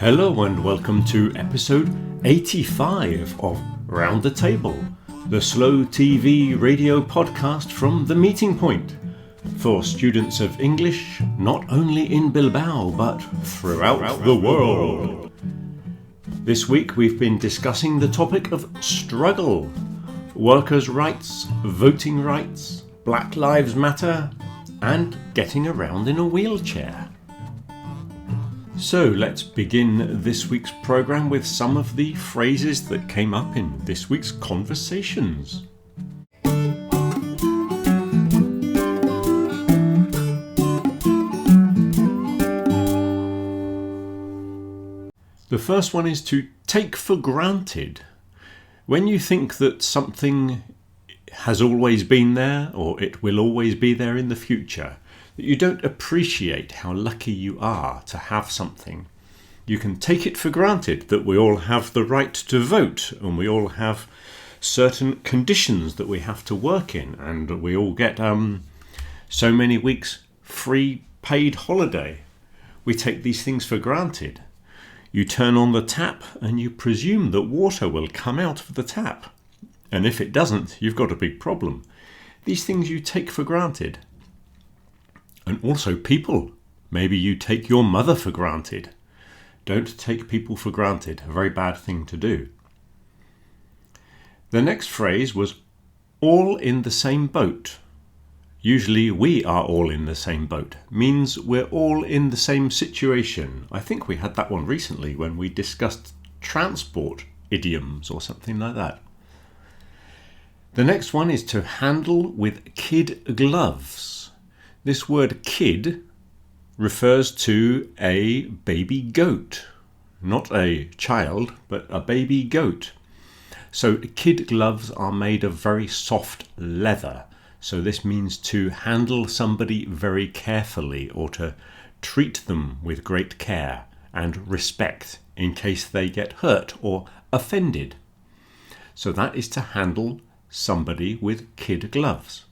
Hello and welcome to episode 85 of Round the Table, the slow TV radio podcast from The Meeting Point, for students of English not only in Bilbao but throughout the world. This week we've been discussing the topic of struggle, workers' rights, voting rights, Black Lives Matter, and getting around in a wheelchair. So let's begin this week's programme with some of the phrases that came up in this week's conversations. The first one is to take for granted. When you think that something has always been there or it will always be there in the future, that you don't appreciate how lucky you are to have something. You can take it for granted that we all have the right to vote and we all have certain conditions that we have to work in, and we all get so many weeks free paid holiday. We take these things for granted. You turn on the tap and you presume that water will come out of the tap. And if it doesn't, you've got a big problem. These things you take for granted. And also people. Maybe you take your mother for granted. Don't take people for granted. A very bad thing to do. The next phrase was all in the same boat. Usually we are all in the same boat. Means we're all in the same situation. I think we had that one recently when we discussed transport idioms or something like that. The next one is to handle with kid gloves. This word kid refers to a baby goat, not a child, but a baby goat. So kid gloves are made of very soft leather. So this means to handle somebody very carefully or to treat them with great care and respect in case they get hurt or offended. So that is to handle somebody with kid gloves.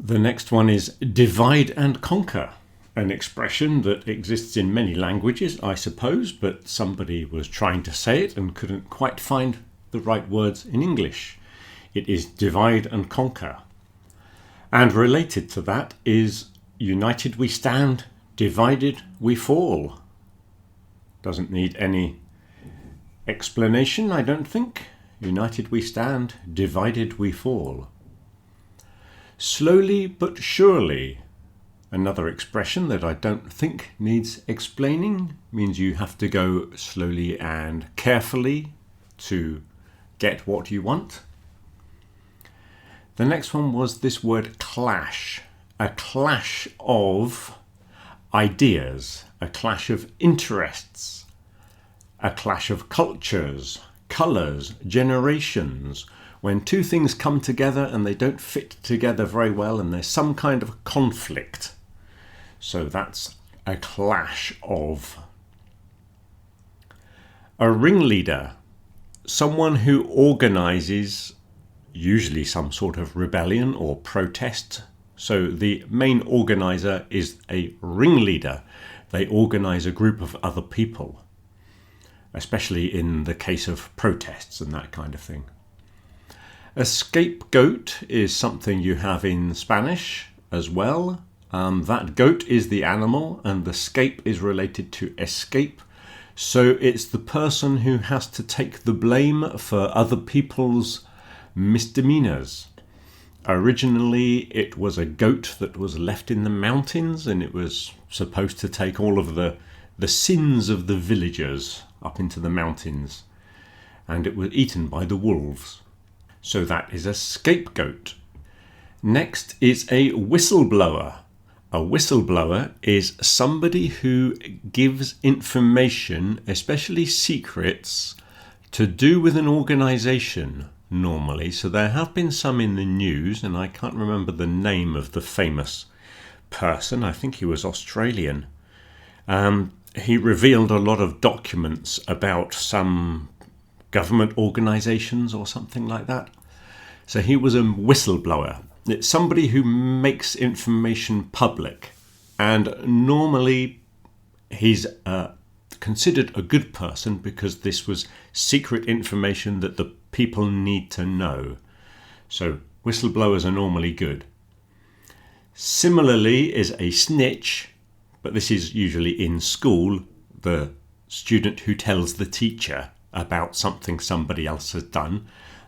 The next one is divide and conquer, an expression that exists in many languages, I suppose, but somebody was trying to say it and couldn't quite find the right words in English. It is divide and conquer. And related to that is united we stand, divided we fall. Doesn't need any explanation, I don't think. United we stand, divided we fall. Slowly but surely, another expression that I don't think needs explaining, means you have to go slowly and carefully to get what you want. The next one was this word clash, a clash of ideas, a clash of interests, a clash of cultures, colours, generations. When two things come together and they don't fit together very well and there's some kind of conflict. So that's a clash of. A ringleader, someone who organises usually some sort of rebellion or protest. So the main organiser is a ringleader. They organise a group of other people, especially in the case of protests and that kind of thing. A scapegoat is something you have in Spanish as well. That goat is the animal and the scape is related to escape. So it's the person who has to take the blame for other people's misdemeanors. Originally it was a goat that was left in the mountains and it was supposed to take all of the sins of the villagers up into the mountains, and it was eaten by the wolves. So that is a scapegoat. Next is a whistleblower. A whistleblower is somebody who gives information, especially secrets, to do with an organisation normally. So there have been some in the news, and I can't remember the name of the famous person. I think he was Australian. He revealed a lot of documents about some government organisations or something like that. So he was a whistleblower. It's somebody who makes information public, and normally he's considered a good person because this was secret information that the people need to know. So whistleblowers are normally good. Similarly is a snitch, but this is usually in school, the student who tells the teacher about something somebody else has done.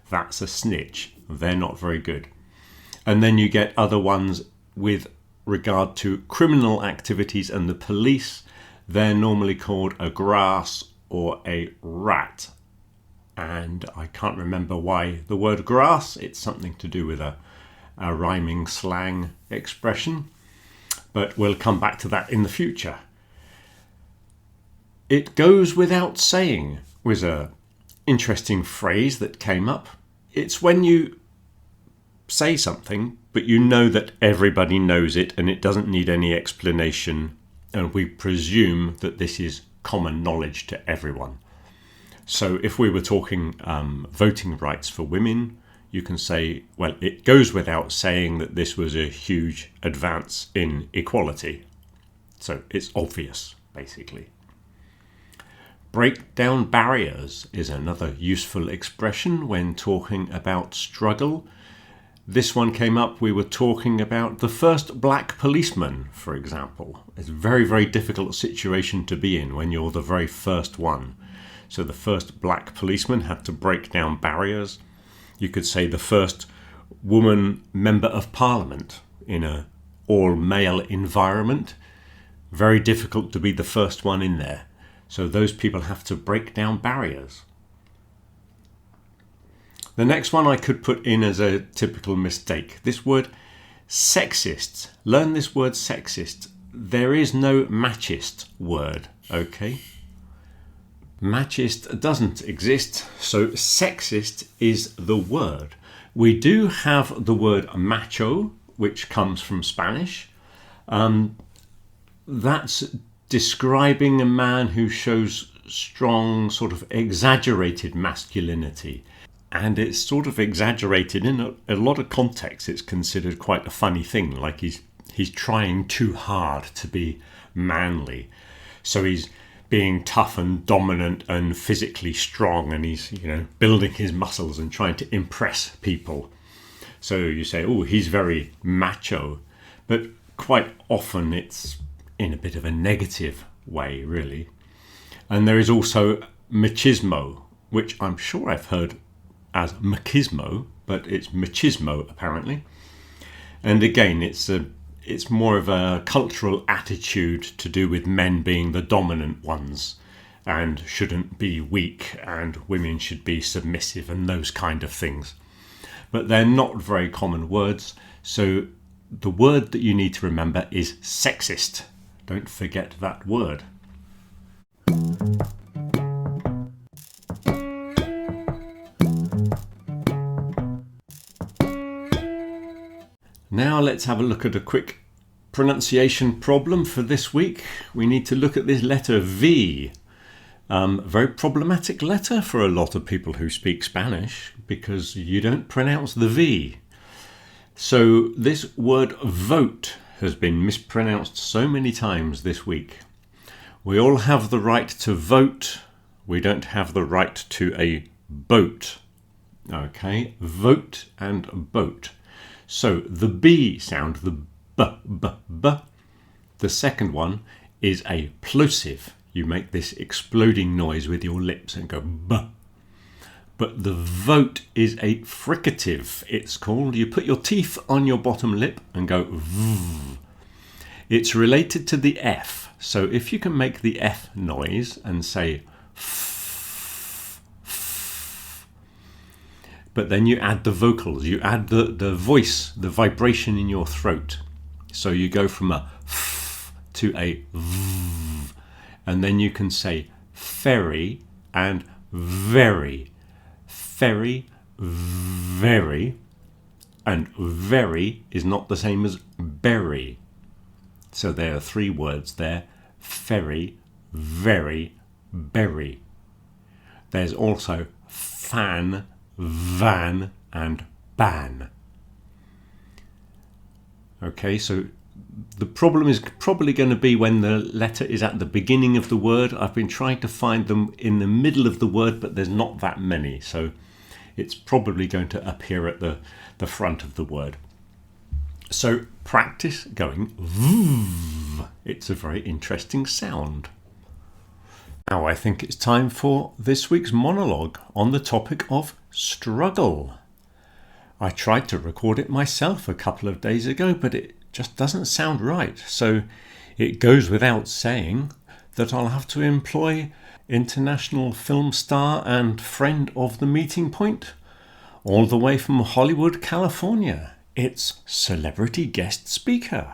That's a snitch. They're not very good. And then you get other ones with regard to criminal activities and the police. They're normally called a grass or a rat. And I can't remember why the word grass. It's something to do with a rhyming slang expression. But we'll come back to that in the future. It goes without saying was a interesting phrase that came up. It's when you say something, but you know that everybody knows it and it doesn't need any explanation, and we presume that this is common knowledge to everyone. So if we were talking voting rights for women, you can say, well, it goes without saying that this was a huge advance in equality. So it's obvious, basically. Break down barriers is another useful expression when talking about struggle. This one came up, we were talking about the first black policeman, for example. It's a very, very difficult situation to be in when you're the very first one. So the first black policeman had to break down barriers. You could say the first woman member of parliament in an all-male environment. Very difficult to be the first one in there. So those people have to break down barriers. The next one I could put in as a typical mistake. This word sexist. Learn this word sexist. There is no machist word, okay? Machist doesn't exist, so sexist is the word. We do have the word macho, which comes from Spanish. That's describing a man who shows strong, sort of exaggerated masculinity. And it's sort of exaggerated in a lot of contexts. It's considered quite a funny thing, like he's trying too hard to be manly. So he's being tough and dominant and physically strong, and he's, building his muscles and trying to impress people. So you say, oh, he's very macho. But quite often it's in a bit of a negative way, really. And there is also machismo, which I'm sure I've heard as machismo, but it's machismo apparently. And again, it's more of a cultural attitude to do with men being the dominant ones and shouldn't be weak, and women should be submissive and those kind of things. But they're not very common words, so the word that you need to remember is sexist. Don't forget that word. Now let's have a look at a quick pronunciation problem for this week. We need to look at this letter V. Very problematic letter for a lot of people who speak Spanish because you don't pronounce the V. So this word vote has been mispronounced so many times this week. We all have the right to vote. We don't have the right to a boat. Okay, vote and boat. So the B sound, the b. The second one is a plosive. You make this exploding noise with your lips and go b. But the vote is a fricative, it's called. You put your teeth on your bottom lip and go v. It's related to the F. So if you can make the F noise and say f, but then you add the vocals, you add the voice, the vibration in your throat. So you go from a f to a v, and then you can say ferry and very. Ferry, very, and very is not the same as berry. So there are three words there: ferry, very, berry. There's also fan, van, and ban. Okay, so The problem is probably going to be when the letter is at the beginning of the word. I've been trying to find them in the middle of the word, but there's not that many. So it's probably going to appear at the front of the word. So practice going v. It's a very interesting sound. Now I think it's time for this week's monologue on the topic of struggle. I tried to record it myself a couple of days ago, but it just doesn't sound right. So it goes without saying that I'll have to employ international film star and friend of the Meeting Point, all the way from Hollywood, California. It's celebrity guest speaker.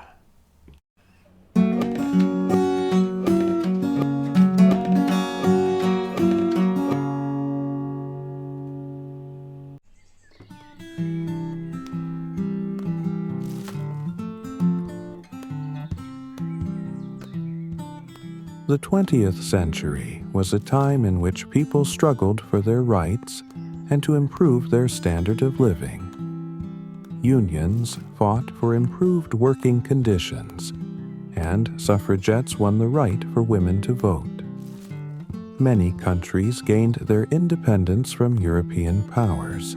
The 20th century was a time in which people struggled for their rights and to improve their standard of living. Unions fought for improved working conditions, and suffragettes won the right for women to vote. Many countries gained their independence from European powers,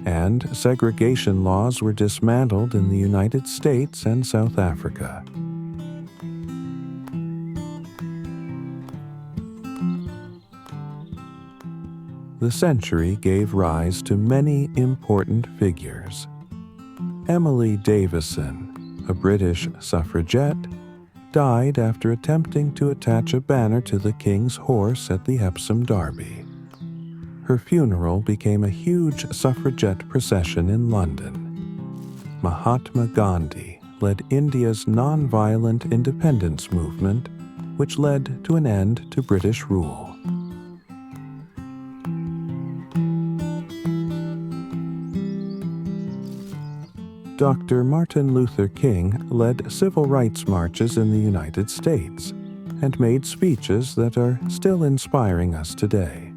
and segregation laws were dismantled in the United States and South Africa. The century gave rise to many important figures. Emily Davison, a British suffragette, died after attempting to attach a banner to the King's horse at the Epsom Derby. Her funeral became a huge suffragette procession in London. Mahatma Gandhi led India's non-violent independence movement, which led to an end to British rule. Dr. Martin Luther King led civil rights marches in the United States and made speeches that are still inspiring us today.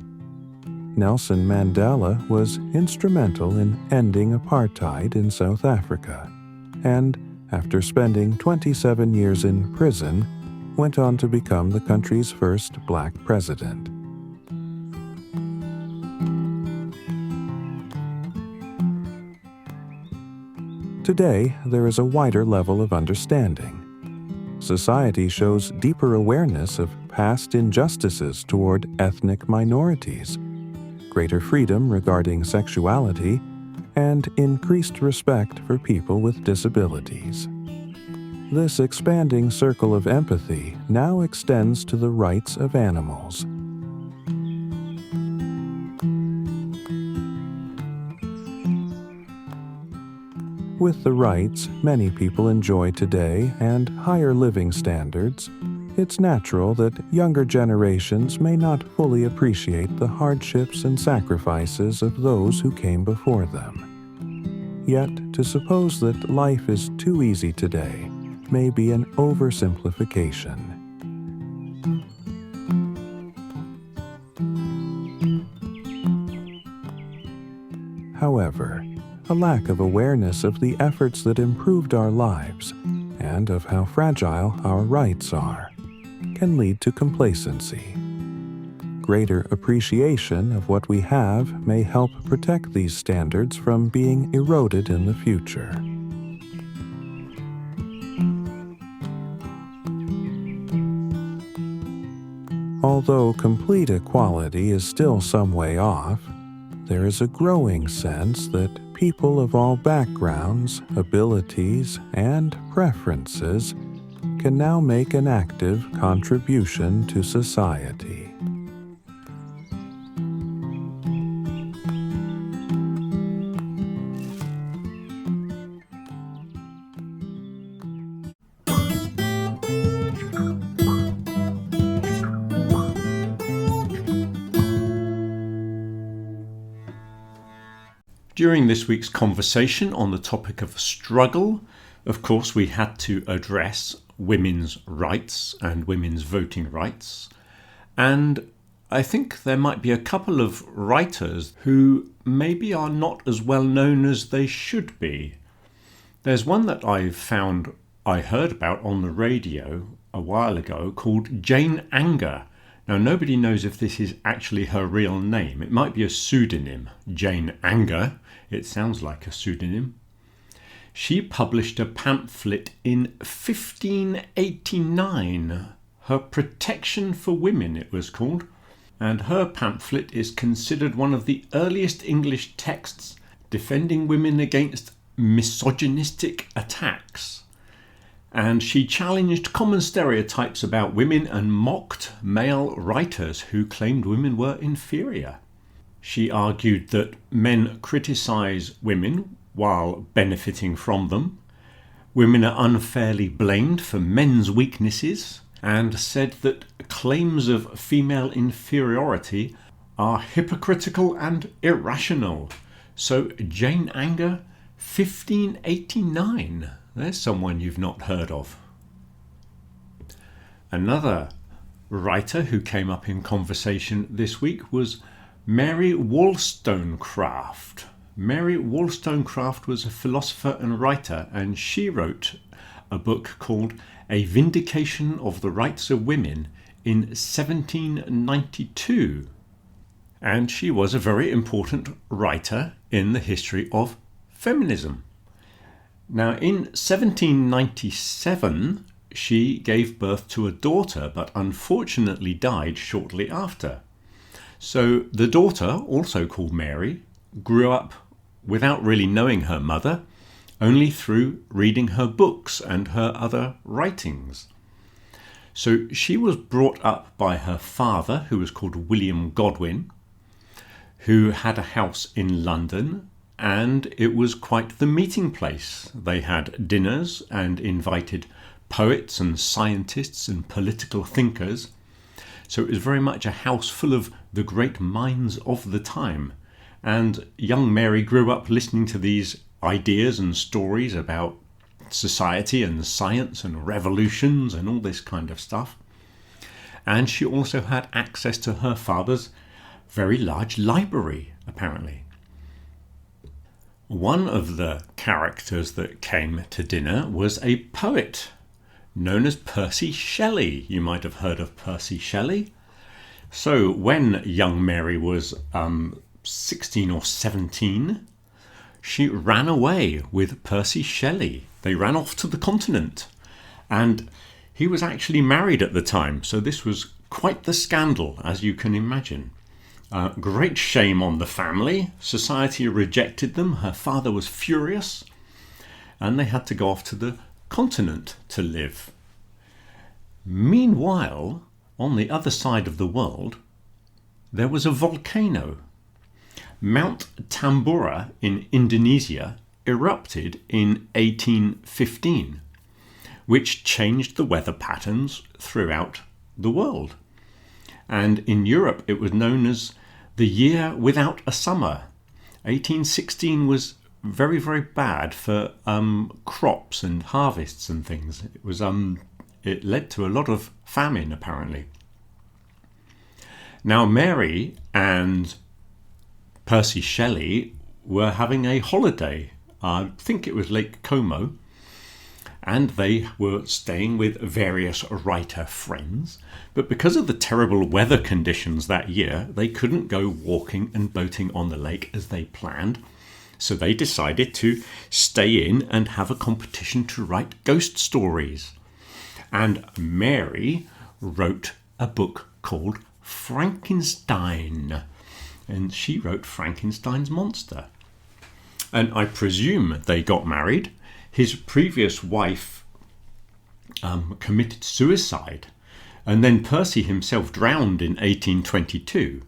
Nelson Mandela was instrumental in ending apartheid in South Africa, and, after spending 27 years in prison, went on to become the country's first black president. Today, there is a wider level of understanding. Society shows deeper awareness of past injustices toward ethnic minorities, greater freedom regarding sexuality, and increased respect for people with disabilities. This expanding circle of empathy now extends to the rights of animals. With the rights many people enjoy today and higher living standards, it's natural that younger generations may not fully appreciate the hardships and sacrifices of those who came before them. Yet, to suppose that life is too easy today may be an oversimplification. However, a lack of awareness of the efforts that improved our lives and of how fragile our rights are can lead to complacency. Greater appreciation of what we have may help protect these standards from being eroded in the future. Although complete equality is still some way off, there is a growing sense that people of all backgrounds, abilities, and preferences can now make an active contribution to society. During this week's conversation on the topic of struggle, of course, we had to address women's rights and women's voting rights. And I think there might be a couple of writers who maybe are not as well known as they should be. There's one that I've found I heard about on the radio a while ago called Jane Anger. Now, nobody knows if this is actually her real name. It might be a pseudonym. Jane Anger. It sounds like a pseudonym. She published a pamphlet in 1589. Her Protection for Women, it was called. And her pamphlet is considered one of the earliest English texts defending women against misogynistic attacks. And she challenged common stereotypes about women and mocked male writers who claimed women were inferior. She argued that men criticise women while benefiting from them. Women are unfairly blamed for men's weaknesses, and said that claims of female inferiority are hypocritical and irrational. So Jane Anger, 1589. There's someone you've not heard of. Another writer who came up in conversation this week was Mary Wollstonecraft. Mary Wollstonecraft was a philosopher and writer, and she wrote a book called A Vindication of the Rights of Women in 1792. And she was a very important writer in the history of feminism. Now, in 1797, she gave birth to a daughter, but unfortunately died shortly after. So the daughter, also called Mary, grew up without really knowing her mother, only through reading her books and her other writings. So she was brought up by her father, who was called William Godwin, who had a house in London, and it was quite the meeting place. They had dinners and invited poets and scientists and political thinkers. So it was very much a house full of the great minds of the time. And young Mary grew up listening to these ideas and stories about society and science and revolutions and all this kind of stuff. And she also had access to her father's very large library, apparently. One of the characters that came to dinner was a poet known as Percy Shelley. You might have heard of Percy Shelley. So when young Mary was 16 or 17, she ran away with Percy Shelley. They ran off to the continent, and he was actually married at the time, so this was quite the scandal, as you can imagine. Great shame on the family. Society rejected them. Her father was furious, and they had to go off to the continent to live. Meanwhile, on the other side of the world, there was a volcano. Mount Tambora in Indonesia erupted in 1815, which changed the weather patterns throughout the world. And in Europe, it was known as the year without a summer. 1816 was very, very bad for crops and harvests and things. It led to a lot of famine, apparently. Now, Mary and Percy Shelley were having a holiday. I think it was Lake Como. And they were staying with various writer friends. But because of the terrible weather conditions that year, they couldn't go walking and boating on the lake as they planned. So they decided to stay in and have a competition to write ghost stories. And Mary wrote a book called Frankenstein. And she wrote Frankenstein's monster. And I presume they got married. His previous wife committed suicide, and then Percy himself drowned in 1822.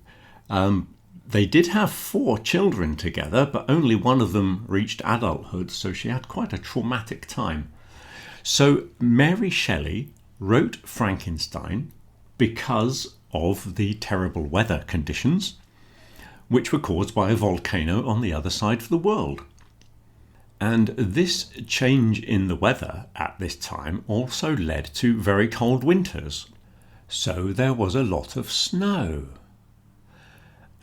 They did have 4 children together, but only one of them reached adulthood, so she had quite a traumatic time. So Mary Shelley wrote Frankenstein because of the terrible weather conditions, which were caused by a volcano on the other side of the world. And this change in the weather at this time also led to very cold winters. So there was a lot of snow.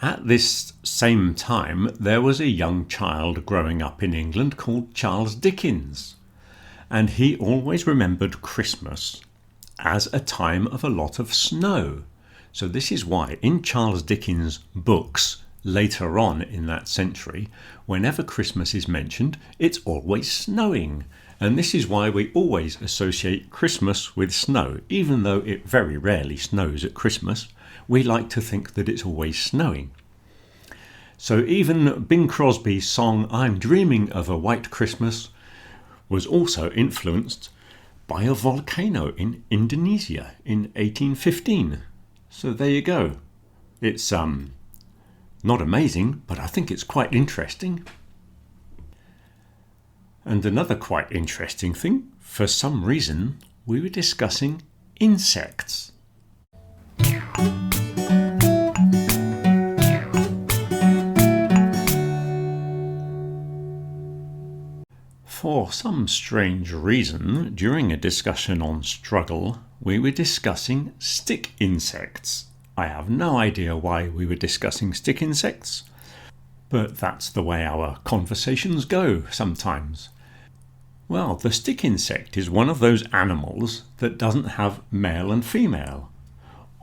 At this same time, there was a young child growing up in England called Charles Dickens. and he always remembered Christmas as a time of a lot of snow. So this is why in Charles Dickens' books later on in that century, whenever Christmas is mentioned, it's always snowing. And this is why we always associate Christmas with snow. Even though it very rarely snows at Christmas, we like to think that it's always snowing. So even Bing Crosby's song I'm Dreaming of a White Christmas was also influenced by a volcano in Indonesia in 1815. So there you go. It's not amazing, but I think it's quite interesting. And another quite interesting thing, for some reason, we were discussing insects. For some strange reason, during a discussion on struggle, we were discussing stick insects. I have no idea why we were discussing stick insects, but that's the way our conversations go sometimes. Well, the stick insect is one of those animals that doesn't have male and female.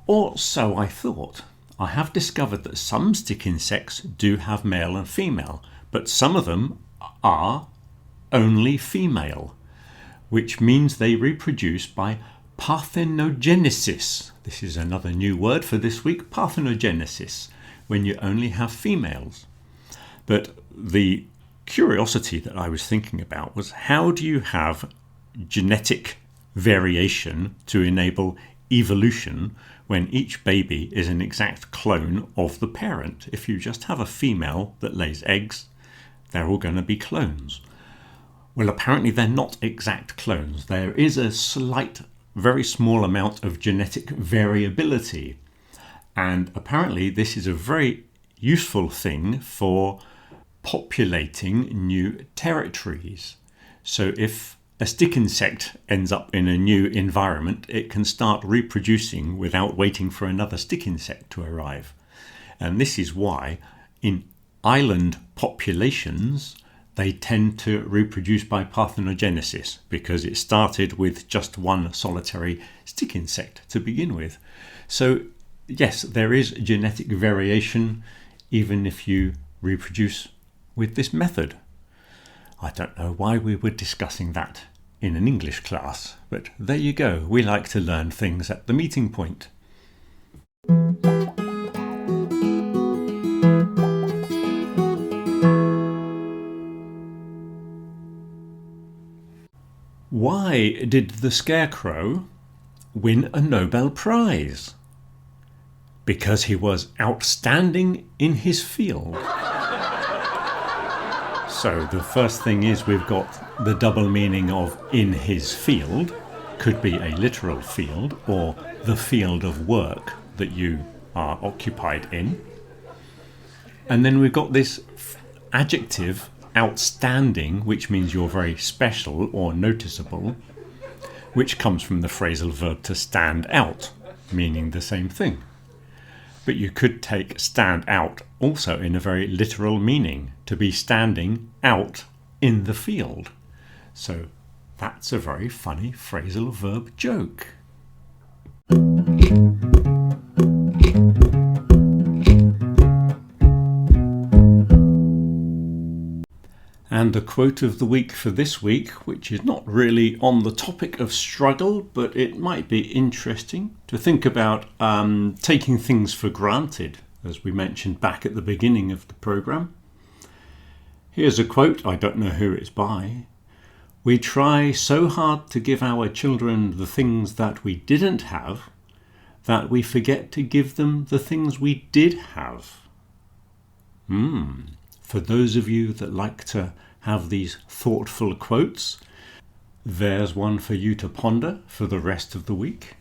Or so I thought. I have discovered that some stick insects do have male and female, but some of them are only female, which means they reproduce by parthenogenesis. This is another new word for this week, parthenogenesis, when you only have females. But the curiosity that I was thinking about was, how do you have genetic variation to enable evolution when each baby is an exact clone of the parent? If you just have a female that lays eggs, they're all going to be clones. Well, apparently they're not exact clones. There is a slight, very small amount of genetic variability. And apparently this is a very useful thing for populating new territories. So if a stick insect ends up in a new environment, it can start reproducing without waiting for another stick insect to arrive. And this is why in island populations, they tend to reproduce by parthenogenesis, because it started with just one solitary stick insect to begin with. So yes, there is genetic variation even if you reproduce with this method. I don't know why we were discussing that in an English class, but there you go. We like to learn things at the meeting point. Why did the Scarecrow win a Nobel Prize? Because he was outstanding in his field. So the first thing is we've got the double meaning of in his field. Could be a literal field or the field of work that you are occupied in. And then we've got this adjective outstanding, which means you're very special or noticeable, which comes from the phrasal verb to stand out, meaning the same thing. But you could take stand out also in a very literal meaning, to be standing out in the field. So that's a very funny phrasal verb joke. And the quote of the week for this week, which is not really on the topic of struggle, but it might be interesting to think about taking things for granted, as we mentioned back at the beginning of the programme. Here's a quote, I don't know who it's by. We try so hard to give our children the things that we didn't have, that we forget to give them the things we did have. For those of you that like to have these thoughtful quotes, there's one for you to ponder for the rest of the week.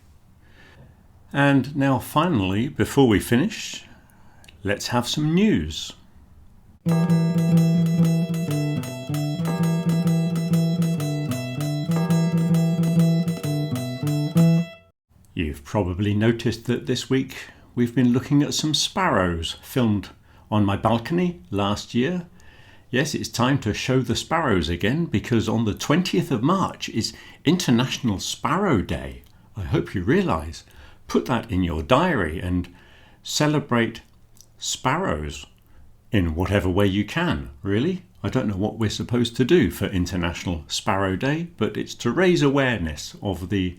And now finally, before we finish, let's have some news. You've probably noticed that this week we've been looking at some sparrows filmed on my balcony last year. Yes, it's time to show the sparrows again, because on the 20th of March is International Sparrow Day. I hope you realise. Put that in your diary and celebrate sparrows in whatever way you can, really. I don't know what we're supposed to do for International Sparrow Day, but it's to raise awareness of the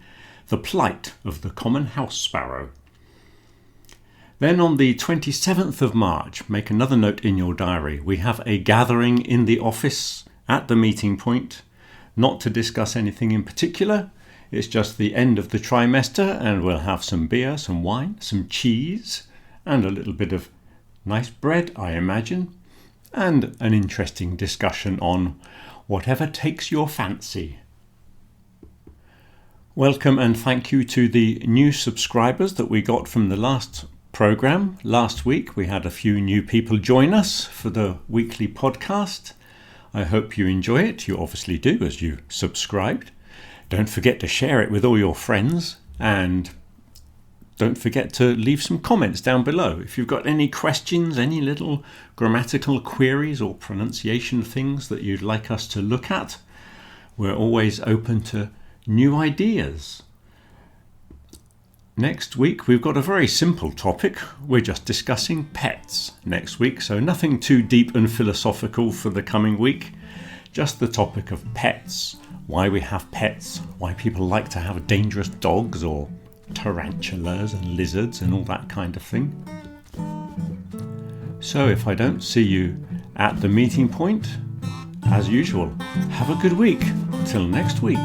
plight of the common house sparrow. Then on the 27th of March, make another note in your diary, we have a gathering in the office at the meeting point, not to discuss anything in particular. It's just the end of the trimester, and we'll have some beer, some wine, some cheese, and a little bit of nice bread, I imagine, and an interesting discussion on whatever takes your fancy. Welcome and thank you to the new subscribers that we got from the last program. Last week we had a few new people join us for the weekly podcast. I hope you enjoy it. You obviously do, as you subscribed. Don't forget to share it with all your friends, and don't forget to leave some comments down below. If you've got any questions, any little grammatical queries or pronunciation things that you'd like us to look at, we're always open to new ideas. Next week we've got a very simple topic. We're just discussing pets next week, so nothing too deep and philosophical for the coming week. Just the topic of pets, why we have pets, why people like to have dangerous dogs or tarantulas and lizards and all that kind of thing. So if I don't see you at the meeting point, as usual, have a good week. Till next week.